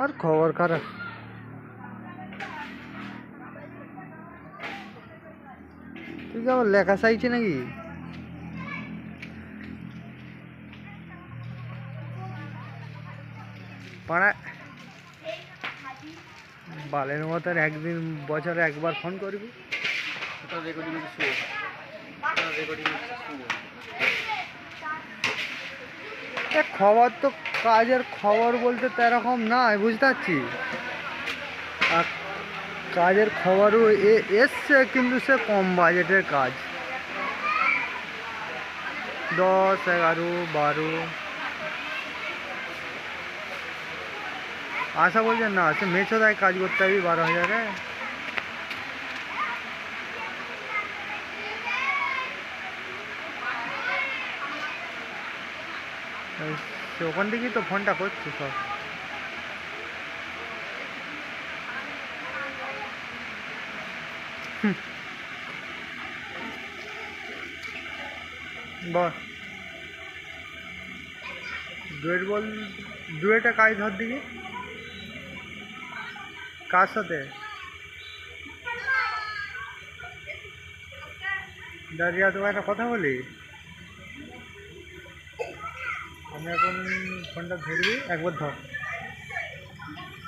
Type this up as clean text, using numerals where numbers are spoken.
আর খবর খারাপ। তুই কি আবার লেখা চাইছি নাকি? পাড়া বালের মতন একদিন বছরে একবার ফোন করবি। খবর তো কাজের খবর বলতে তো এরকম নয়, বুঝতে পারছি। আর কাজের খবরও এসছে, কিন্তু সে কম বাজেটের কাজ, 10, 11, 12। আশা বলছেন না, সে মেছোদায় কাজ করতে হবে 12,000-এ। সে ওখান থেকেই তো ফোনটা করছে সব। বল, ডুয়েট বল, ডুয়েটে কাজ ধর দিকে। কার সাথে? দাঁড়িয়ে তোমার একটা কথা বলি, আমি এখন ফোনটা ধরবি, একবার ধর।